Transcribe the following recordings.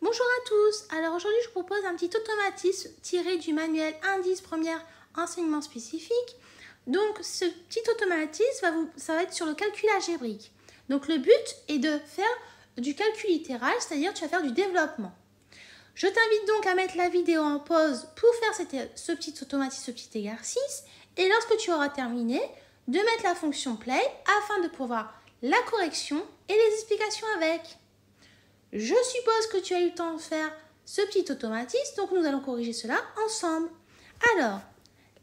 Bonjour à tous, alors aujourd'hui je vous propose un petit automatisme tiré du manuel Indice première enseignement spécifique. Donc ce petit automatisme, ça va être sur le calcul algébrique. Donc le but est de faire du calcul littéral, c'est-à-dire tu vas faire du développement. Je t'invite donc à mettre la vidéo en pause pour faire ce petit automatisme, ce petit exercice. Et lorsque tu auras terminé, de mettre la fonction play afin de pouvoir la correction et les explications avec. Je suppose que tu as eu le temps de faire ce petit automatisme, donc nous allons corriger cela ensemble. Alors,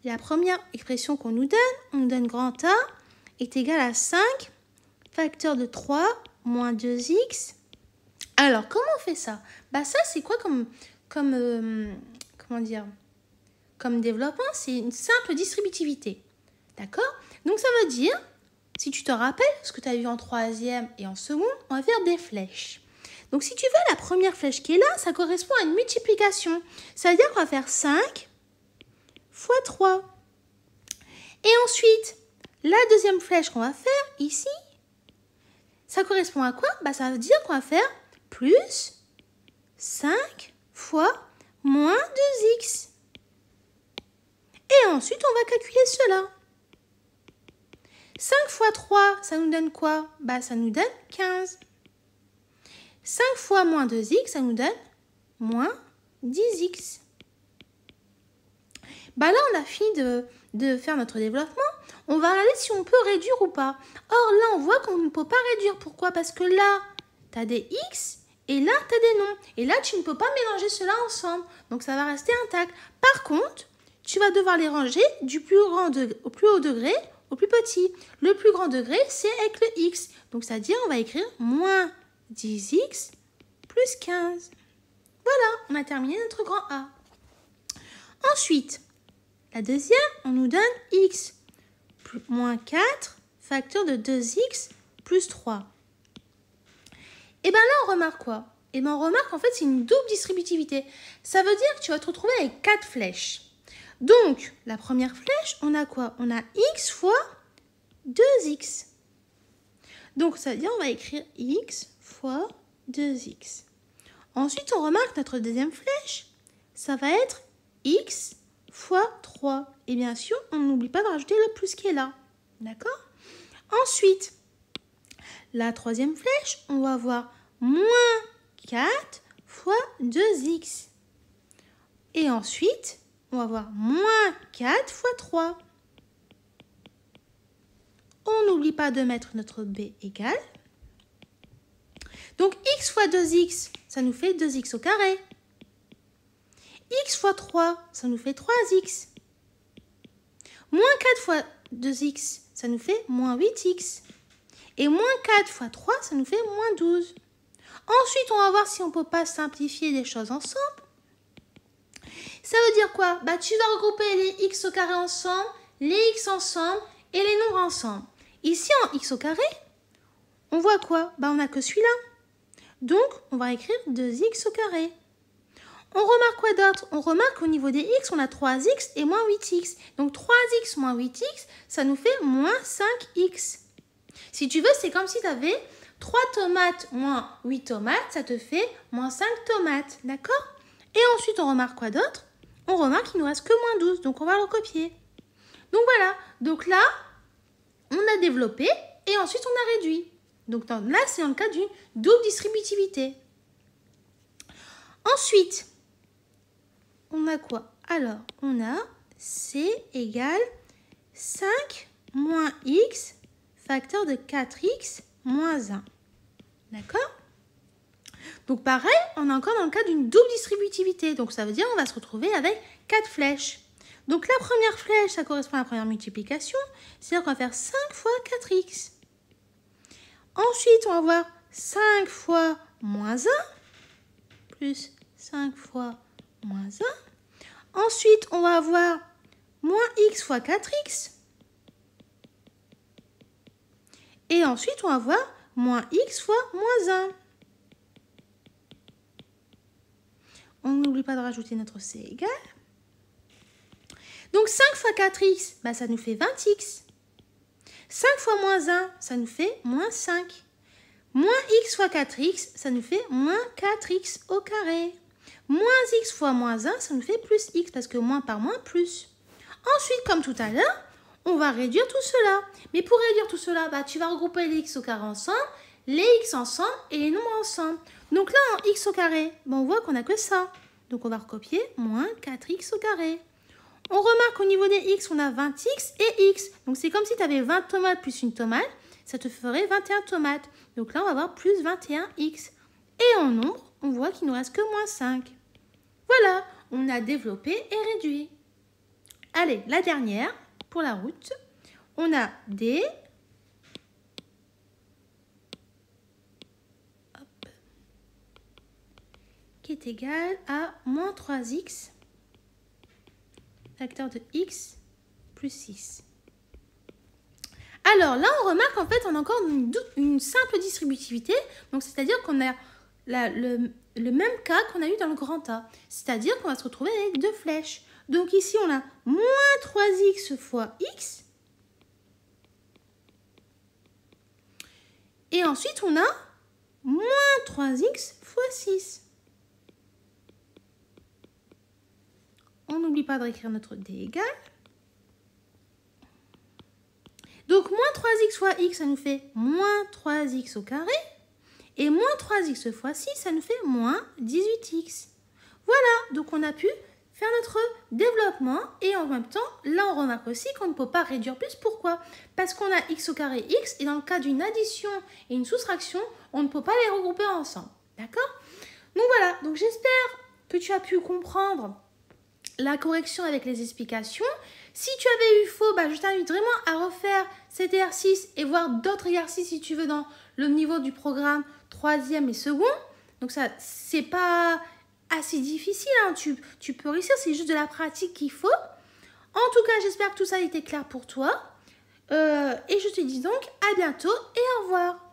la première expression qu'on nous donne grand A est égal à 5 facteur de 3 moins 2x. Alors, comment on fait ça? Ça, c'est quoi comme développement? C'est une simple distributivité. D'accord? Donc, ça veut dire, si tu te rappelles ce que tu as vu en troisième et en seconde, on va faire des flèches. Donc, si tu veux, la première flèche qui est là, ça correspond à une multiplication. Ça veut dire qu'on va faire 5 fois 3. Et ensuite, la deuxième flèche qu'on va faire ici, ça correspond à quoi? Ça veut dire qu'on va faire plus 5 fois moins 2x. Et ensuite, on va calculer cela. 5 fois 3, ça nous donne quoi? Ça nous donne 15. 5 fois moins 2x, ça nous donne moins 10x. Là, on a fini de faire notre développement. On va regarder si on peut réduire ou pas. Or, là, on voit qu'on ne peut pas réduire. Pourquoi? Parce que là, tu as des x et là, tu as des non. Et là, tu ne peux pas mélanger cela ensemble. Donc, ça va rester intact. Par contre, tu vas devoir les ranger du plus au plus haut degré au plus petit. Le plus grand degré, c'est avec le x. Donc, c'est-à-dire, on va écrire moins 10x plus 15. Voilà, on a terminé notre grand A. Ensuite, la deuxième, on nous donne x plus moins 4 facteur de 2x plus 3. Et là, on remarque quoi? On remarque en fait, c'est une double distributivité. Ça veut dire que tu vas te retrouver avec 4 flèches. Donc, la première flèche, on a quoi? On a x fois 2x. Donc, ça veut dire on va écrire x fois 2x. Ensuite, on remarque notre deuxième flèche, ça va être x fois 3. Et bien sûr, on n'oublie pas de rajouter le plus qui est là. D'accord? Ensuite, la troisième flèche, on va avoir moins 4 fois 2x. Et ensuite, on va avoir moins 4 fois 3. On n'oublie pas de mettre notre b égale. Donc, x fois 2x, ça nous fait 2x au carré. X fois 3, ça nous fait 3x. Moins 4 fois 2x, ça nous fait moins 8x. Et moins 4 fois 3, ça nous fait moins 12. Ensuite, on va voir si on ne peut pas simplifier les choses ensemble. Ça veut dire quoi? Tu vas regrouper les x au carré ensemble, les x ensemble et les nombres ensemble. Ici, en x au carré, on voit quoi? On n'a que celui-là. Donc, on va écrire 2x au carré. On remarque quoi d'autre? On remarque qu'au niveau des x, on a 3x et moins 8x. Donc, 3x moins 8x, ça nous fait moins 5x. Si tu veux, c'est comme si tu avais 3 tomates moins 8 tomates, ça te fait moins 5 tomates. D'accord? Et ensuite, on remarque quoi d'autre? On remarque qu'il ne nous reste que moins 12, donc on va le recopier. Donc, voilà. Donc là, on a développé et ensuite, on a réduit. Donc là, c'est dans le cas d'une double distributivité. Ensuite, on a quoi? Alors, on a C égale 5 moins x facteur de 4x moins 1. D'accord? Donc pareil, on est encore dans le cas d'une double distributivité. Donc ça veut dire qu'on va se retrouver avec 4 flèches. Donc la première flèche, ça correspond à la première multiplication. C'est-à-dire qu'on va faire 5 fois 4x. Ensuite, on va avoir 5 fois moins 1 plus 5 fois moins 1. Ensuite, on va avoir moins x fois 4x. Et ensuite, on va avoir moins x fois moins 1. On n'oublie pas de rajouter notre c égale. Donc 5 fois 4x, ça nous fait 20x. 5 fois moins 1, ça nous fait moins 5. Moins x fois 4x, ça nous fait moins 4x au carré. Moins x fois moins 1, ça nous fait plus x, parce que moins par moins, plus. Ensuite, comme tout à l'heure, on va réduire tout cela. Mais pour réduire tout cela, tu vas regrouper les x au carré ensemble, les x ensemble et les nombres ensemble. Donc là, en x au carré, on voit qu'on n'a que ça. Donc on va recopier moins 4x au carré. On remarque au niveau des x, on a 20x et x. Donc c'est comme si tu avais 20 tomates plus une tomate, ça te ferait 21 tomates. Donc là, on va avoir plus 21x. Et en nombre, on voit qu'il ne nous reste que moins 5. Voilà, on a développé et réduit. Allez, la dernière, pour la route, on a D, qui est égal à moins 3x, facteur de x plus 6. Alors là, on remarque en fait, on a encore une simple distributivité, donc c'est-à-dire qu'on a le même cas qu'on a eu dans le grand A, c'est-à-dire qu'on va se retrouver avec deux flèches. Donc ici, on a moins 3x fois x, et ensuite, on a moins 3x fois 6. On n'oublie pas de réécrire notre D égale. Donc, moins 3x fois x, ça nous fait moins 3x au carré. Et moins 3x fois 6, ça nous fait moins 18x. Voilà, donc on a pu faire notre développement. Et en même temps, là, on remarque aussi qu'on ne peut pas réduire plus. Pourquoi? Parce qu'on a x au carré x. Et dans le cas d'une addition et une soustraction, on ne peut pas les regrouper ensemble. D'accord? Donc voilà, donc j'espère que tu as pu comprendre la correction avec les explications. Si tu avais eu faux, je t'invite vraiment à refaire cet exercice et voir d'autres exercices si tu veux dans le niveau du programme 3e et second. Donc ça, c'est pas assez difficile, hein. Tu peux réussir, c'est juste de la pratique qu'il faut. En tout cas, j'espère que tout ça a été clair pour toi. Et je te dis donc à bientôt et au revoir.